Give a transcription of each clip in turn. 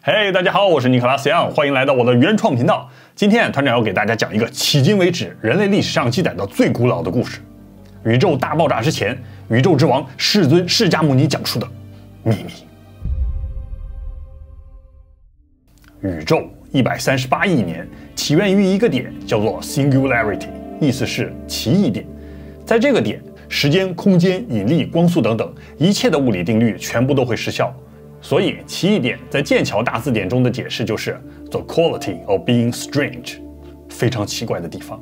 嘿，大家好，我是尼克拉斯杨，欢迎来到我的原创频道。今天团长要给大家讲一个迄今为止人类历史上记载的最古老的故事——宇宙大爆炸之前，宇宙之王世尊释迦牟尼讲述的秘密。宇宙138亿年，起源于一个点，叫做 Singularity， 意思是奇异点。在这个点，时间、空间、引力、光速等等一切的物理定律全部都会失效。所以，奇异点在剑桥大字典中的解释就是 the quality of being strange， 非常奇怪的地方。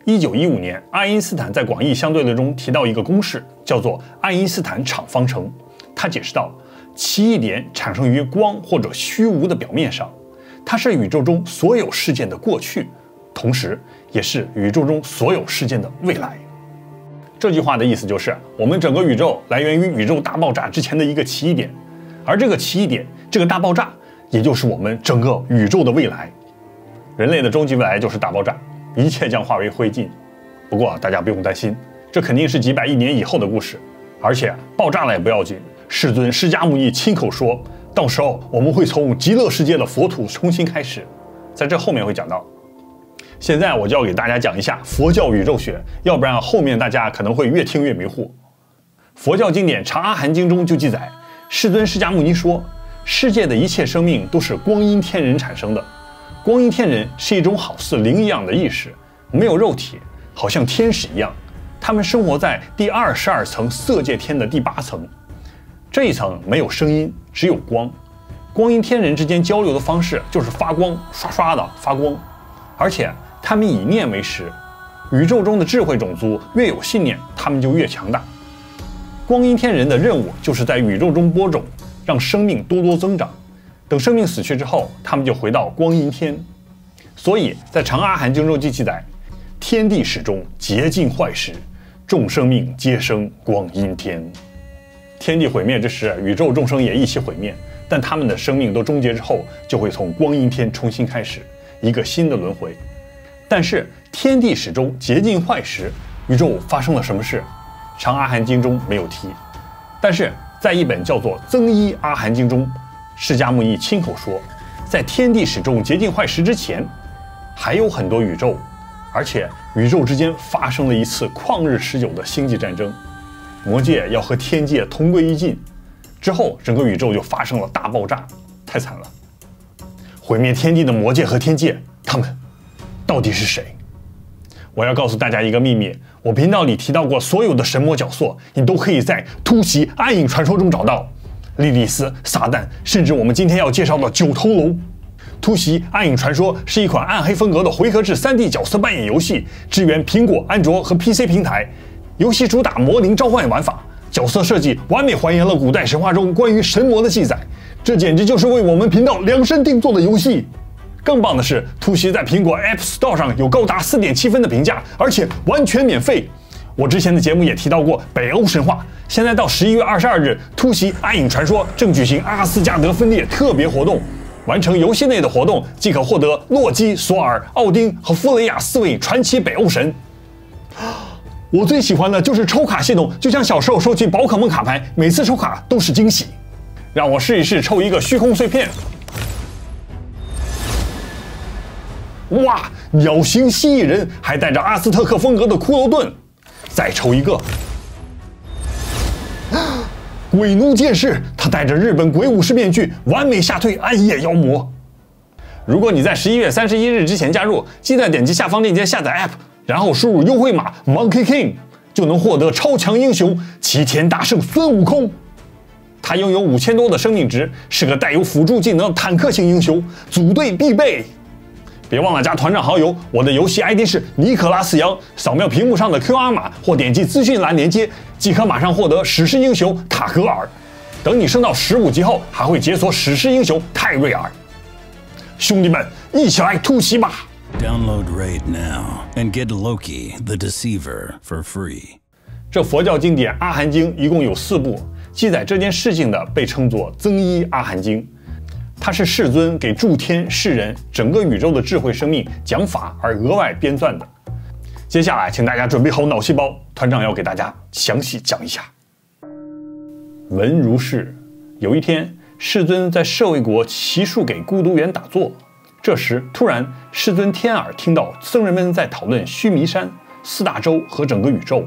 1915年，爱因斯坦在广义相对论中提到一个公式，叫做爱因斯坦场方程。他解释到，奇异点产生于光或者虚无的表面上，它是宇宙中所有事件的过去，同时也是宇宙中所有事件的未来。这句话的意思就是，我们整个宇宙来源于宇宙大爆炸之前的一个奇异点。而这个奇异点，这个大爆炸，也就是我们整个宇宙的未来。人类的终极未来就是大爆炸，一切将化为灰烬。不过大家不用担心，这肯定是几百亿年以后的故事。而且爆炸了也不要紧，世尊释迦牟尼亲口说，到时候我们会从极乐世界的佛土重新开始，在这后面会讲到。现在我就要给大家讲一下佛教宇宙学，要不然后面大家可能会越听越迷糊。佛教经典《长阿含经》中就记载，世尊释迦牟尼说，世界的一切生命都是光阴天人产生的。光阴天人是一种好似灵一样的意识，没有肉体，好像天使一样。他们生活在第22层色界天的第8层，这一层没有声音，只有光。光阴天人之间交流的方式就是发光，刷刷的发光，而且他们以念为食。宇宙中的智慧种族越有信念，他们就越强大。光阴天人的任务就是在宇宙中播种，让生命多多增长。等生命死去之后，他们就回到光阴天。所以在《长阿含经》中就记载，天地始终竭尽坏时，众生命皆生光阴天。天地毁灭之时，宇宙众生也一起毁灭，但他们的生命都终结之后，就会从光阴天重新开始，一个新的轮回。但是天地始终竭尽坏时，宇宙发生了什么事？《长阿含经》中没有提，但是在一本叫做《增一阿含经》中，释迦牟尼亲口说，在天地始终竭尽坏时之前，还有很多宇宙，而且宇宙之间发生了一次旷日持久的星际战争，魔界要和天界同归于尽，之后整个宇宙就发生了大爆炸，太惨了。毁灭天地的魔界和天界，他们到底是谁？我要告诉大家一个秘密，我频道里提到过所有的神魔角色，你都可以在突袭暗影传说中找到。莉莉丝、撒旦，甚至我们今天要介绍的九头龙。突袭暗影传说是一款暗黑风格的回合制 3D 角色扮演游戏，支援苹果、安卓和 PC 平台。游戏主打魔灵召唤玩法，角色设计完美还原了古代神话中关于神魔的记载，这简直就是为我们频道量身定做的游戏。更棒的是，突袭在苹果 App Store 上有高达4.7分的评价，而且完全免费。我之前的节目也提到过北欧神话，现在到11月22日，突袭暗影传说正举行阿斯加德分裂特别活动，完成游戏内的活动即可获得洛基、索尔、奥丁和弗雷亚4位传奇北欧神。我最喜欢的就是抽卡系统，就像小时候收集宝可梦卡牌，每次抽卡都是惊喜。让我试一试抽一个虚空碎片。哇，鸟形蜥蜴人，还带着阿斯特克风格的骷髅盾。再抽一个。鬼奴剑士，他戴着日本鬼武士面具，完美吓退暗夜妖魔。如果你在11月31日之前加入，记得点击下方链接下载 App， 然后输入优惠码 Monkey King， 就能获得超强英雄齐天大圣孙悟空。他拥有5000多的生命值，是个带有辅助技能坦克型英雄，组队必备。别忘了加团长好友，我的游戏 ID 是尼可拉斯杨，扫描屏幕上的 QR 码或点击资讯栏连接，即可马上获得史诗英雄塔格尔。等你升到15级后，还会解锁史诗英雄泰瑞尔。兄弟们，一起来突袭吧 ！Download Raid now and get Loki the Deceiver for free。这佛教经典《阿含经》一共有4部，记载这件事情的被称作《增一阿含经》。它是世尊给诸天、世人、整个宇宙的智慧生命讲法而额外编撰的。接下来，请大家准备好脑细胞，团长要给大家详细讲一下。文如是，有一天，世尊在舍卫国骑术给孤独园打坐。这时，突然世尊天耳听到僧人们在讨论须弥山、四大洲和整个宇宙。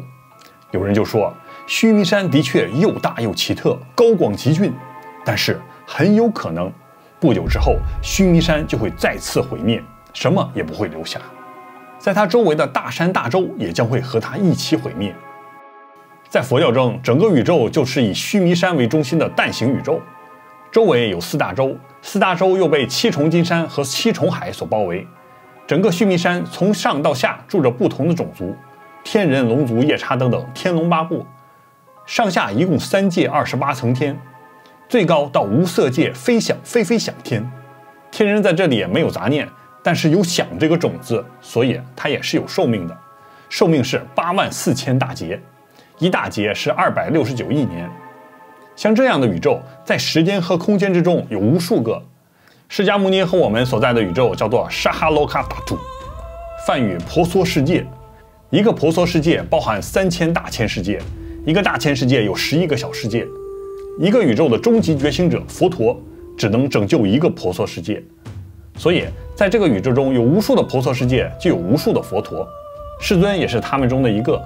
有人就说，须弥山的确又大又奇特，高广极峻，但是很有可能不久之后，须弥山就会再次毁灭，什么也不会留下。在它周围的大山大洲也将会和它一起毁灭。在佛教中，整个宇宙就是以须弥山为中心的蛋形宇宙，周围有四大洲，四大洲又被七重金山和七重海所包围。整个须弥山从上到下住着不同的种族，天人、龙族、夜叉等等天龙八部，上下一共3界28层天，最高到无色界飞翔天。天人在这里也没有杂念，但是有想这个种子，所以它也是有寿命的，寿命是84000大劫，一大劫是269亿年。像这样的宇宙，在时间和空间之中有无数个。释迦牟尼和我们所在的宇宙叫做沙哈罗卡达图，梵语婆娑世界。一个婆娑世界包含3000大千世界，一个大千世界有11个小世界。一个宇宙的终极觉醒者佛陀只能拯救一个婆娑世界，所以在这个宇宙中有无数的婆娑世界，就有无数的佛陀，世尊也是他们中的一个。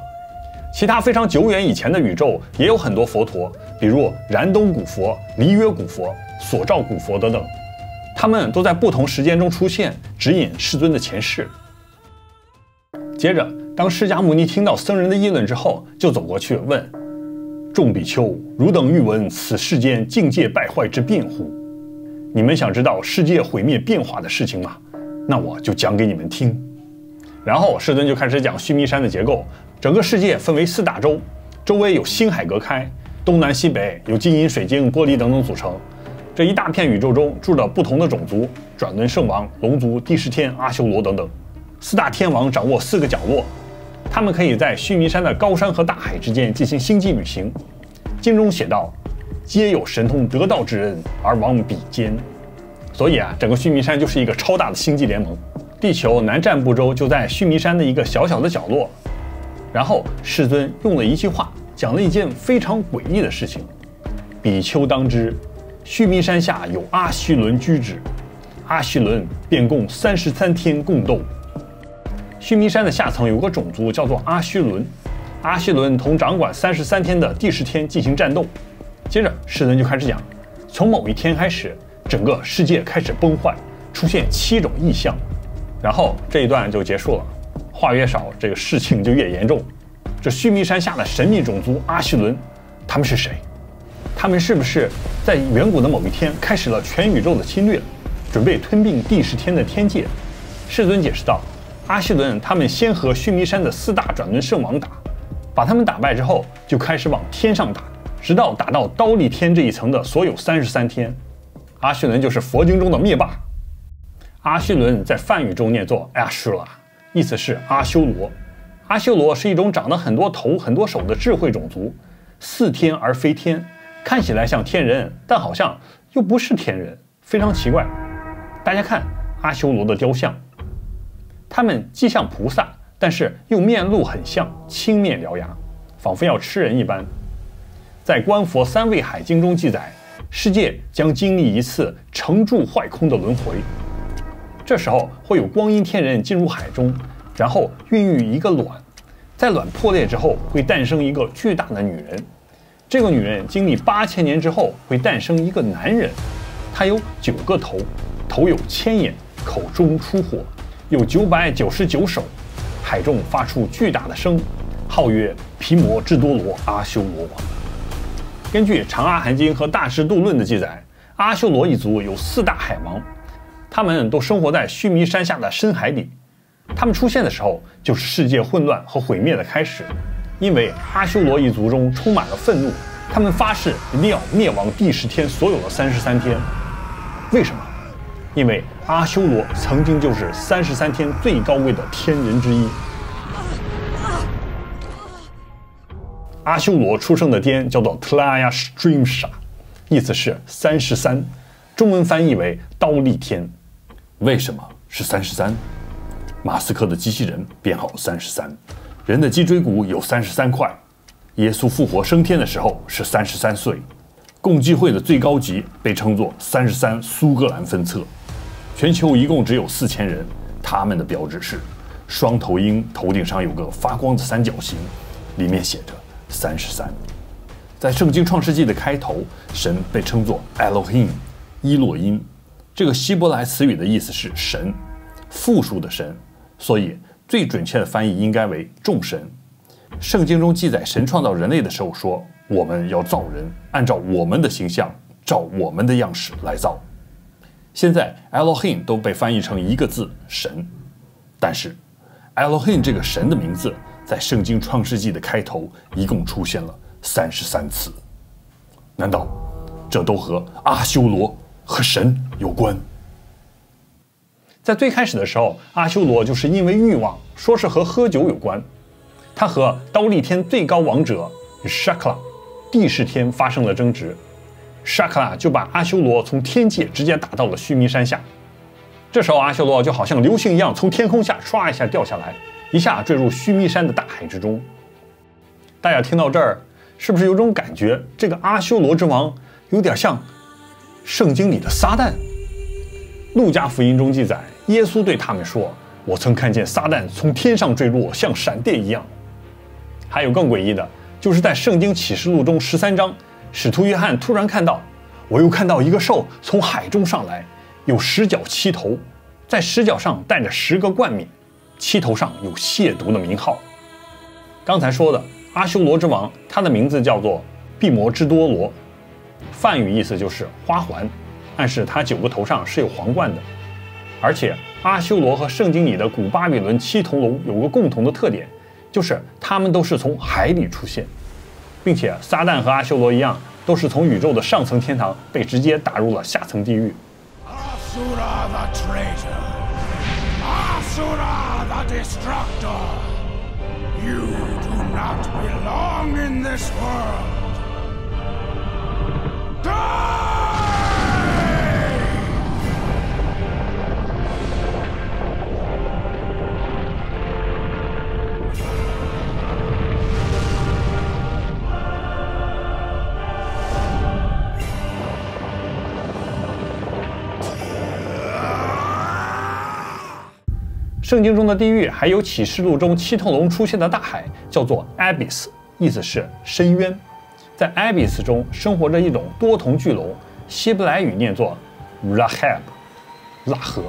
其他非常久远以前的宇宙也有很多佛陀，比如燃灯古佛、离约古佛、所照古佛等等，他们都在不同时间中出现，指引世尊的前世。接着，当释迦牟尼听到僧人的议论之后，就走过去问：众比丘，汝等欲闻此世间境界败坏之变乎？你们想知道世界毁灭变化的事情吗？那我就讲给你们听。然后世尊就开始讲须弥山的结构。整个世界分为4大洲，周围有星海隔开，东南西北由金银水晶玻璃等等组成。这一大片宇宙中住着不同的种族，转轮圣王、龙族、帝释天、阿修罗等等。4大天王掌握4个角落，他们可以在须弥山的高山和大海之间进行星际旅行。经中写道：皆有神通得道之人而往彼间。所以整个须弥山就是一个超大的星际联盟。地球南瞻部洲就在须弥山的一个小小的角落。然后世尊用了一句话，讲了一件非常诡异的事情：比丘当知，须弥山下有阿须伦居止，阿须伦便共33天共斗。须弥山的下层有个种族叫做阿须伦，阿须伦同掌管33天的帝释天进行战斗。接着世尊就开始讲，从某一天开始，整个世界开始崩坏，出现7种异象。然后这一段就结束了。话越少，这个事情就越严重。这须弥山下的神秘种族阿须伦，他们是谁？他们是不是在远古的某一天开始了全宇宙的侵略，准备吞并帝释天的天界？世尊解释道，阿须伦他们先和须弥山的4大转轮圣王打，把他们打败之后，就开始往天上打，直到打到刀立天这一层的所有33天。阿须伦就是佛经中的灭霸。阿须伦在梵语中念作 Ashura， 意思是阿修罗。阿修罗是一种长得很多头很多手的智慧种族，4天而非天，看起来像天人，但好像又不是天人，非常奇怪。大家看阿修罗的雕像，他们既像菩萨，但是又面露很像，青面獠牙，仿佛要吃人一般。在观佛3位海经中记载，世界将经历一次成住坏空的轮回，这时候会有光阴天人进入海中，然后孕育一个卵，在卵破裂之后会诞生一个巨大的女人。这个女人经历8000年之后会诞生一个男人，他有9个头，头有1000眼，口中出火，有999手，海中发出巨大的声，号曰毗摩智多罗阿修罗王。根据《长阿含经》和《大智度论》的记载，阿修罗一族有4大海王，他们都生活在须弥山下的深海里。他们出现的时候，就是世界混乱和毁灭的开始。因为阿修罗一族中充满了愤怒，他们发誓一定要灭亡帝释天所有的33天。为什么？因为阿修罗曾经就是33天最高位的天人之一。阿修罗出生的天叫做 Tlaya Strimsha， 意思是33，中文翻译为刀立天。为什么是33？马斯克的机器人编号33，人的脊椎骨有33块，耶稣复活升天的时候是33岁，共济会的最高级被称作33苏格兰分册，全球一共只有4000人。他们的标志是双头鹰，头顶上有个发光的三角形，里面写着33。在圣经创世纪的开头，神被称作 Elohim 伊洛因，这个希伯来词语的意思是神，复数的神，所以最准确的翻译应该为众神。圣经中记载神创造人类的时候说，我们要造人，按照我们的形象，照我们的样式来造。现在 Elohim 都被翻译成一个字神，但是 Elohim 这个神的名字在圣经创世纪的开头一共出现了33次。难道这都和阿修罗和神有关？在最开始的时候，阿修罗就是因为欲望，说是和喝酒有关。他和刀立天最高王者 Shakla 地势天发生了争执， Shakla 就把阿修罗从天界直接打到了须弥山下。这时候阿修罗就好像流星一样从天空下唰一下掉下来，一下坠入须弥山的大海之中。大家听到这儿，是不是有种感觉，这个阿修罗之王有点像圣经里的撒旦？路加福音中记载，耶稣对他们说，我曾看见撒旦从天上坠落，像闪电一样。还有更诡异的，就是在圣经启示录中13章，使徒约翰突然看到，我又看到一个兽从海中上来，有10角7头，在10角上带着10个冠冕，7头上有亵渎的名号。刚才说的阿修罗之王，他的名字叫做毕摩之多罗，梵语意思就是花环，暗示他9个头上是有皇冠的。而且阿修罗和圣经里的古巴比伦7头龙有个共同的特点，就是他们都是从海里出现，并且撒旦和阿修罗一样，都是从宇宙的上层天堂被直接打入了下层地狱。 Asura the traitor, Asura the destructor, you do not belong in this world. Die! 圣经中的地狱还有启示录中7头龙出现的大海叫做 Abyss， 意思是深渊。在 Abyss 中生活着一种多头巨龙，希伯来语念作 Rahab， 拉合，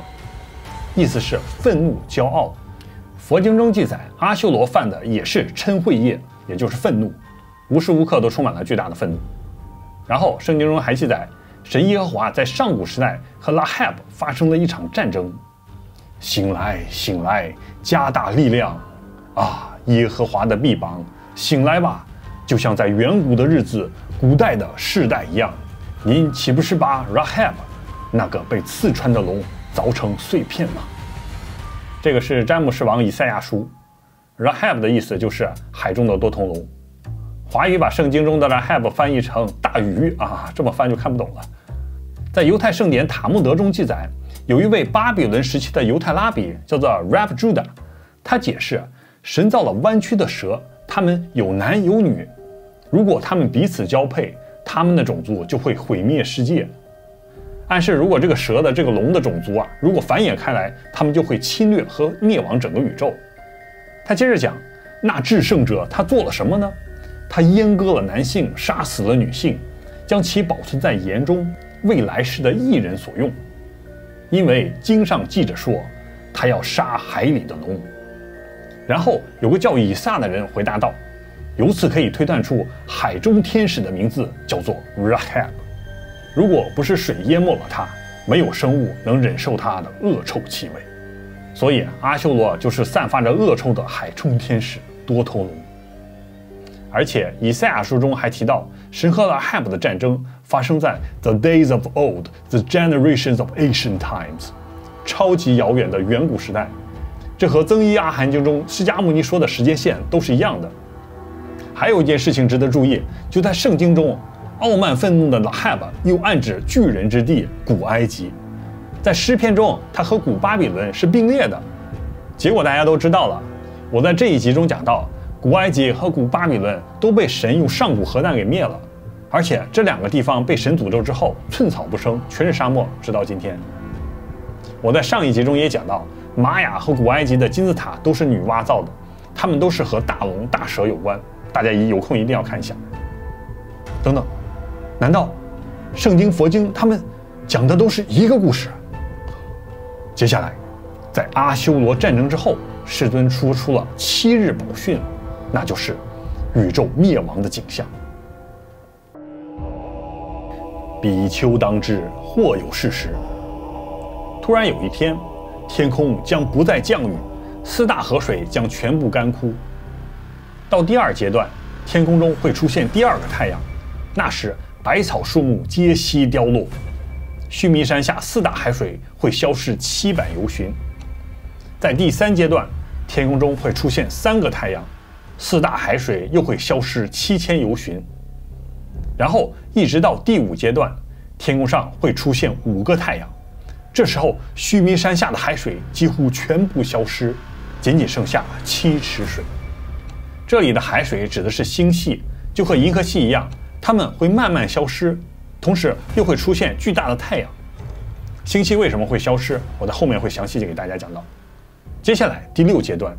意思是愤怒骄傲。佛经中记载，阿修罗犯的也是嗔恚业，也就是愤怒，无时无刻都充满了巨大的愤怒。然后圣经中还记载，神耶和华在上古时代和 Rahab 发生了一场战争。醒来，醒来，加大力量啊！耶和华的臂膀，醒来吧！就像在远古的日子、古代的世代一样，您岂不是把 Rahab 那个被刺穿的龙凿成碎片吗？这个是詹姆士王以赛亚书 ，Rahab 的意思就是海中的多头龙。华语把圣经中的 Rahab 翻译成大鱼啊，这么翻就看不懂了。在犹太圣典塔木德中记载，有一位巴比伦时期的犹太拉比叫做 Rav Judah， 他解释神造了弯曲的蛇，他们有男有女，如果他们彼此交配，他们的种族就会毁灭世界。暗示如果这个蛇的这个龙的种族啊，如果繁衍开来，他们就会侵略和灭亡整个宇宙。他接着讲，那至圣者他做了什么呢？他阉割了男性，杀死了女性，将其保存在盐中，为来世的义人所用。因为经上记着说，他要杀海里的龙。然后有个叫以撒的人回答道，由此可以推断出海中天使的名字叫做 Rahab。如果不是水淹没了他，没有生物能忍受他的恶臭气味。所以阿修罗就是散发着恶臭的海中天使多头龙。而且以赛亚书中还提到，神和 Rahab 的战争发生在 The days of old, the generations of ancient times， 超级遥远的远古时代。这和增一阿含经中释迦牟尼说的时间线都是一样的。还有一件事情值得注意，就在圣经中，傲慢愤怒的 Rahab 又暗指巨人之地古埃及。在诗篇中，他和古巴比伦是并列的。结果大家都知道了，我在这一集中讲到，古埃及和古巴比伦都被神用上古核弹给灭了，而且这2个地方被神诅咒之后，寸草不生，全是沙漠，直到今天。我在上一集中也讲到，玛雅和古埃及的金字塔都是女娲造的，它们都是和大龙、大蛇有关，大家有空一定要看一下。等等，难道圣经、佛经他们讲的都是一个故事？接下来，在阿修罗战争之后，世尊说出了7日宝训，那就是宇宙灭亡的景象。比丘当知，或有是时。突然有一天，天空将不再降雨，4大河水将全部干枯。到第2阶段，天空中会出现第2个太阳，那时百草树木皆悉凋落，须弥山下4大海水会消逝700由旬。在第3阶段，天空中会出现3个太阳，4大海水又会消失7000由旬。然后一直到第5阶段，天空上会出现5个太阳，这时候须弥山下的海水几乎全部消失，仅仅剩下7池水。这里的海水指的是星系，就和银河系一样，它们会慢慢消失，同时又会出现巨大的太阳。星系为什么会消失？我在后面会详细给大家讲到。接下来第6阶段，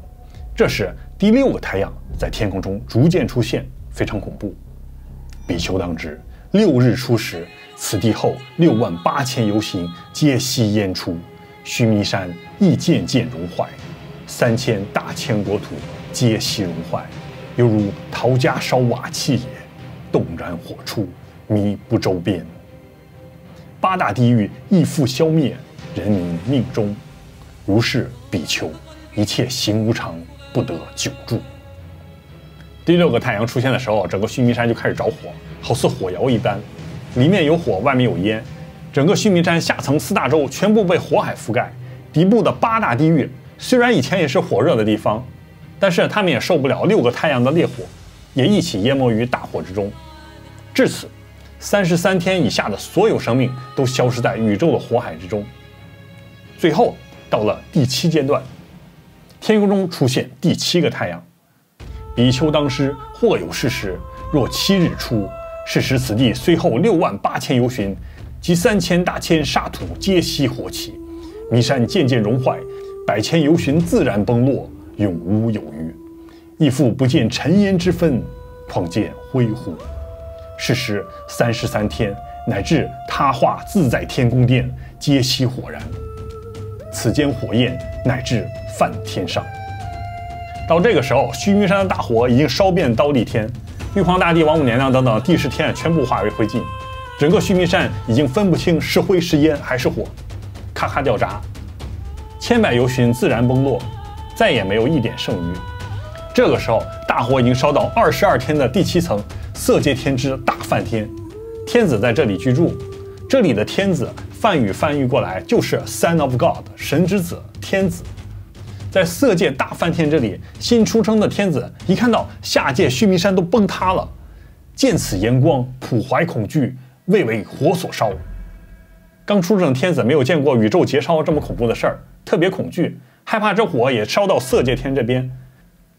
这时第6个太阳在天空中逐渐出现，非常恐怖。比丘当知，6日出时，此地后68000由旬皆悉淹出，须弥山亦渐渐融坏，3000大千国土皆悉融坏，犹如陶家烧瓦器也，动然火出，弥不周边。8大地狱亦复消灭，人民命终。如是比丘，一切行无常，不得久住。第6个太阳出现的时候，整个须弥山就开始着火，好似火窑一般，里面有火，外面有烟。整个须弥山下层4大洲全部被火海覆盖，底部的8大地狱虽然以前也是火热的地方，但是他们也受不了6个太阳的烈火，也一起淹没于大火之中。至此，33天以下的所有生命都消失在宇宙的火海之中。最后到了第7阶段，天空中出现第7个太阳。比丘当知，或有是时，若7日出，是时此地虽后68000由旬，及3000大千沙土皆悉火起，弥山渐渐融坏，100千由旬自然崩落，永无有余。亦复不见尘烟之分，况见灰乎？是时33天，乃至他化自在天宫殿，皆悉火燃。此间火焰乃至泛天上。到这个时候，须弥山的大火已经烧遍刀立天，玉皇大帝、王母娘娘等等帝释天全部化为灰烬，整个须弥山已经分不清是灰是烟还是火，咔咔掉渣，千百由旬自然崩落，再也没有一点剩余。这个时候，大火已经烧到22天的第7层色界天之大梵天，天子在这里居住。这里的天子梵语翻译过来就是 Son of God， 神之子，天子。在色界大梵天这里，新出生的天子一看到下界须弥山都崩塌了，见此炎光，普怀恐惧，畏为火所烧。刚出生的天子没有见过宇宙劫烧这么恐怖的事儿，特别恐惧，害怕这火也烧到色界天这边。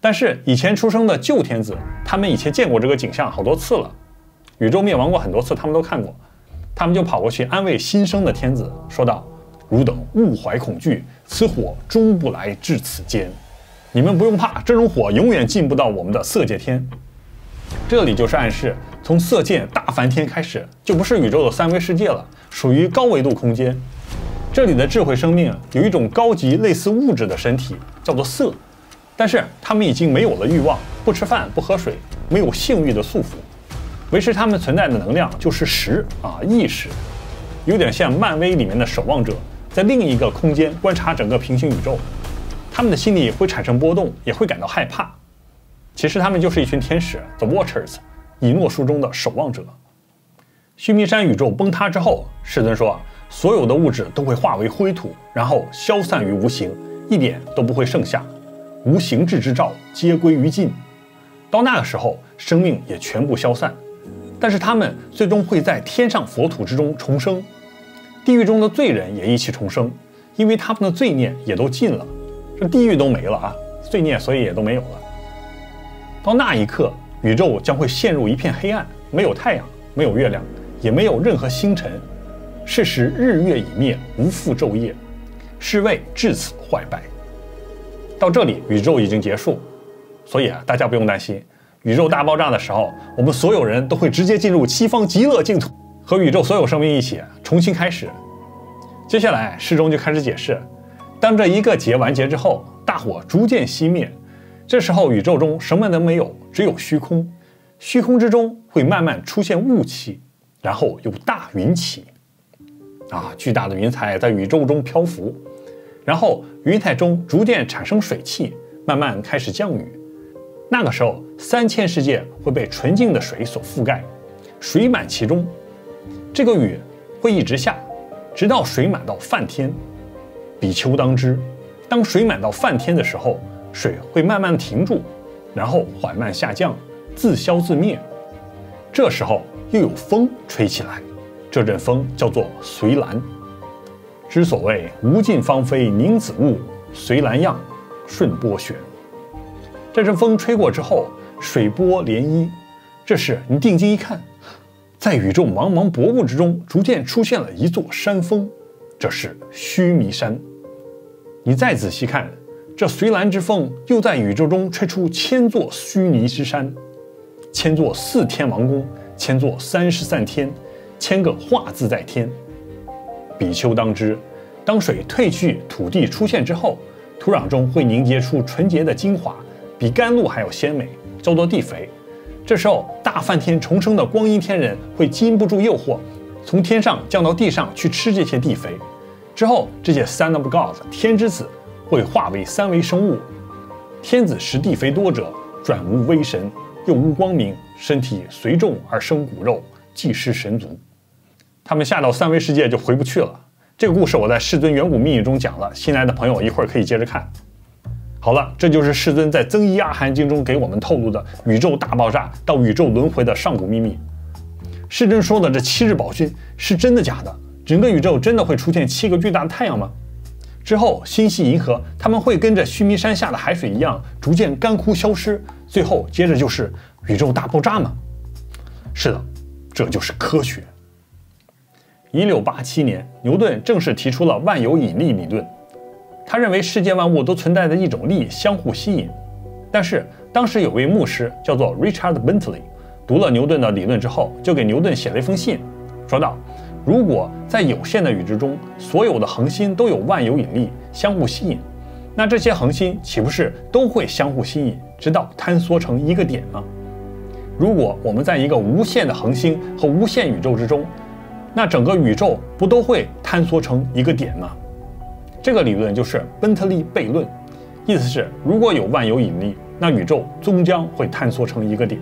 但是以前出生的旧天子，他们以前见过这个景象好多次了，宇宙灭亡过很多次，他们都看过，他们就跑过去安慰新生的天子，说道：汝等勿怀恐惧，此火终不来至此间。你们不用怕，这种火永远进不到我们的色界天。这里就是暗示，从色界大梵天开始，就不是宇宙的3维世界了，属于高维度空间。这里的智慧生命有一种高级类似物质的身体，叫做色，但是他们已经没有了欲望，不吃饭不喝水，没有性欲的束缚，维持他们存在的能量就是识意识，有点像漫威里面的守望者，在另一个空间观察整个平行宇宙，他们的心里会产生波动，也会感到害怕。其实他们就是一群天使 The Watchers， 以诺书中的守望者。须弥山宇宙崩塌之后，世尊说所有的物质都会化为灰土，然后消散于无形，一点都不会剩下，无形质之兆皆归于尽。到那个时候，生命也全部消散，但是他们最终会在天上佛土之中重生，地狱中的罪人也一起重生，因为他们的罪孽也都尽了，这地狱都没了罪孽所以也都没有了。到那一刻，宇宙将会陷入一片黑暗，没有太阳，没有月亮，也没有任何星辰。是时日月已灭，无复昼夜，是谓至此坏败。到这里，宇宙已经结束，所以大家不用担心，宇宙大爆炸的时候，我们所有人都会直接进入西方极乐净土，和宇宙所有生命一起重新开始。接下来，诗中就开始解释，当这一个劫完结之后，大火逐渐熄灭，这时候宇宙中什么都没有，只有虚空。虚空之中会慢慢出现雾气，然后有大云起。巨大的云彩在宇宙中漂浮，然后云彩中逐渐产生水汽，慢慢开始降雨。那个时候，3000世界会被纯净的水所覆盖，水满其中。这个雨会一直下，直到水满到梵天。比丘当知，当水满到梵天的时候，水会慢慢停住，然后缓慢下降，自消自灭。这时候又有风吹起来，这阵风叫做随兰。之所谓无尽芳菲凝子雾，随兰漾，顺波旋。这阵风吹过之后，水波涟漪。这时你定睛一看，在宇宙茫茫薄雾之中，逐渐出现了一座山峰，这是须弥山。你再仔细看，这随兰之风又在宇宙中吹出1000座须弥之山，1000座4天王宫，1000座33天，1000个化字在天。比丘当知，当水退去，土地出现之后，土壤中会凝结出纯洁的精华，比甘露还要鲜美，叫做地肥。这时候大梵天重生的光阴天人会禁不住诱惑，从天上降到地上去吃这些地肥。之后这些 Son of God 天之子会化为3维生物。天子食地肥多者，转无威神，又无光明，身体随众而生骨肉，即失神足。他们下到3维世界就回不去了。这个故事我在世尊远古秘语中讲了，新来的朋友一会儿可以接着看。好了，这就是世尊在增一阿含经中给我们透露的宇宙大爆炸到宇宙轮回的上古秘密。世尊说的这7日宝训是真的假的？整个宇宙真的会出现7个巨大的太阳吗？之后星系银河它们会跟着须弥山下的海水一样逐渐干枯消失，最后接着就是宇宙大爆炸吗？是的，这就是科学。1687年，牛顿正式提出了万有引力理论。他认为世界万物都存在着一种力相互吸引。但是当时有位牧师叫做 Richard Bentley， 读了牛顿的理论之后，就给牛顿写了一封信，说道：如果在有限的宇宙中，所有的恒星都有万有引力相互吸引，那这些恒星岂不是都会相互吸引，直到坍缩成一个点吗？如果我们在一个无限的恒星和无限宇宙之中，那整个宇宙不都会坍缩成一个点吗？这个理论就是奔特利悖论，意思是如果有万有引力，那宇宙终将会坍缩成一个点。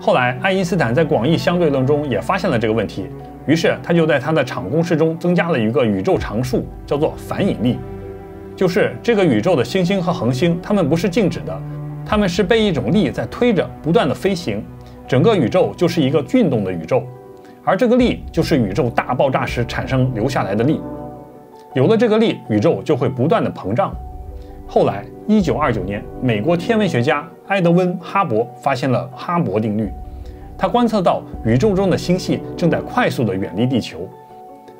后来爱因斯坦在广义相对论中也发现了这个问题，于是他就在他的场公式中增加了一个宇宙常数，叫做反引力。就是这个宇宙的星星和恒星，它们不是静止的，它们是被一种力在推着，不断的飞行，整个宇宙就是一个运动的宇宙。而这个力就是宇宙大爆炸时产生留下来的力，有了这个力，宇宙就会不断的膨胀。后来1929年，美国天文学家埃德温·哈勃发现了哈勃定律，他观测到宇宙中的星系正在快速地远离地球，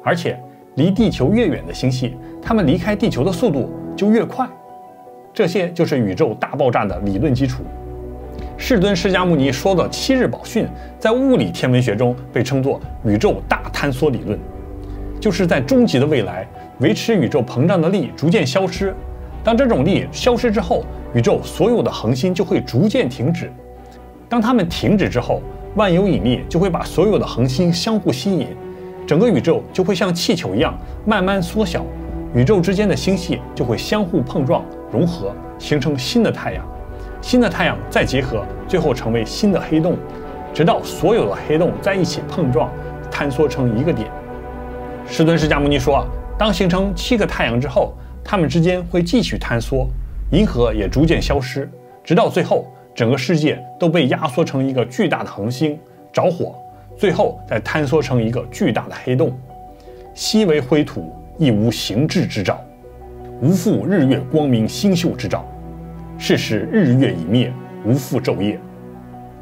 而且离地球越远的星系，它们离开地球的速度就越快。这些就是宇宙大爆炸的理论基础。世尊释迦牟尼说的7日宝训，在物理天文学中被称作宇宙大坍缩理论，就是在终极的未来，维持宇宙膨胀的力逐渐消失。当这种力消失之后，宇宙所有的恒星就会逐渐停止。当它们停止之后，万有引力就会把所有的恒星相互吸引，整个宇宙就会像气球一样慢慢缩小，宇宙之间的星系就会相互碰撞、融合，形成新的太阳。新的太阳再结合，最后成为新的黑洞，直到所有的黑洞在一起碰撞，坍缩成一个点。世尊释迦牟尼说，当形成7个太阳之后，它们之间会继续坍缩，银河也逐渐消失，直到最后整个世界都被压缩成一个巨大的恒星，着火，最后再坍缩成一个巨大的黑洞。悉为灰土，亦无形质之兆，无复日月光明星宿之兆。是时日月已灭，无复昼夜，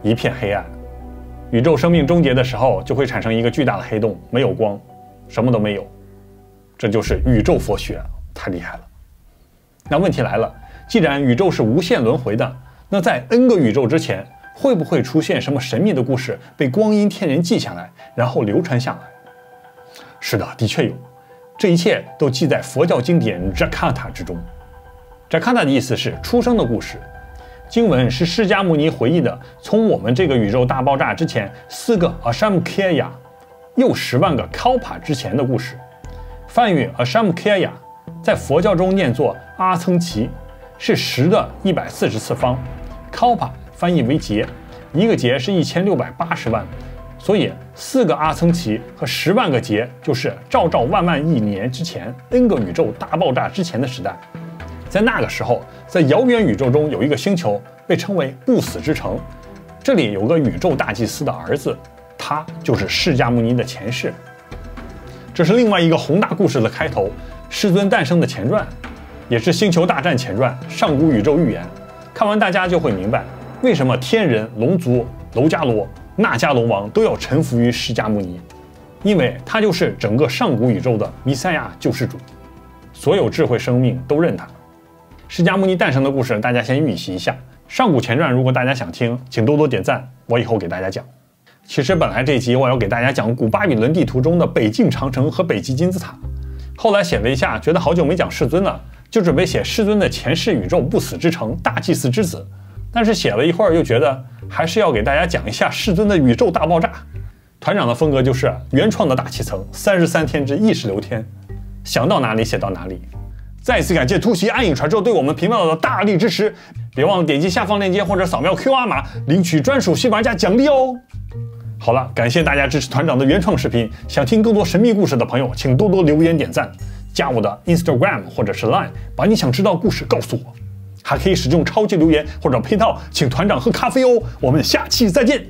一片黑暗，宇宙生命终结的时候，就会产生一个巨大的黑洞，没有光，什么都没有。这就是宇宙佛学，太厉害了。那问题来了，既然宇宙是无限轮回的，那在 N 个宇宙之前，会不会出现什么神秘的故事被光阴天人记下来，然后流传下来？是的，的确有。这一切都记在佛教经典 Jataka 之中。Jataka 的意思是出生的故事。经文是释迦牟尼回忆的从我们这个宇宙大爆炸之前4个 Ashamkhya 又10万个 Kalpa 之前的故事。梵语 Ashamkhya 在佛教中念作阿僧祇，是10的140次方。Kalpa 翻译为劫，一个劫是1680万，所以4个阿僧祇和10万个劫就是兆兆万万亿年之前 N 个宇宙大爆炸之前的时代。在那个时候，在遥远宇宙中有一个星球被称为不死之城，这里有个宇宙大祭司的儿子，他就是释迦牟尼的前世。这是另外一个宏大故事的开头，世尊诞生的前传，也是星球大战前传，上古宇宙预言。看完大家就会明白，为什么天人、龙族、楼迦罗、那迦龙王都要臣服于释迦牟尼，因为他就是整个上古宇宙的弥赛亚救世主，所有智慧生命都认他。释迦牟尼诞生的故事，大家先预习一下。上古前传，如果大家想听，请多多点赞，我以后给大家讲。其实本来这集我要给大家讲古巴比伦地图中的北境长城和北极金字塔，后来写了一下，觉得好久没讲世尊了，就准备写世尊的前世宇宙不死之城大祭司之子。但是写了一会儿，又觉得还是要给大家讲一下世尊的宇宙大爆炸。团长的风格就是原创的大气层，33天之意识流天，想到哪里写到哪里。再次感谢突袭暗影传说对我们频道的大力支持，别忘了点击下方链接或者扫描 QR 码领取专属新玩家奖励哦。好了，感谢大家支持团长的原创视频，想听更多神秘故事的朋友，请多多留言点赞，加我的 Instagram 或者是 Line， 把你想知道的故事告诉我，还可以使用超级留言或者配套请团长喝咖啡哦。我们下期再见。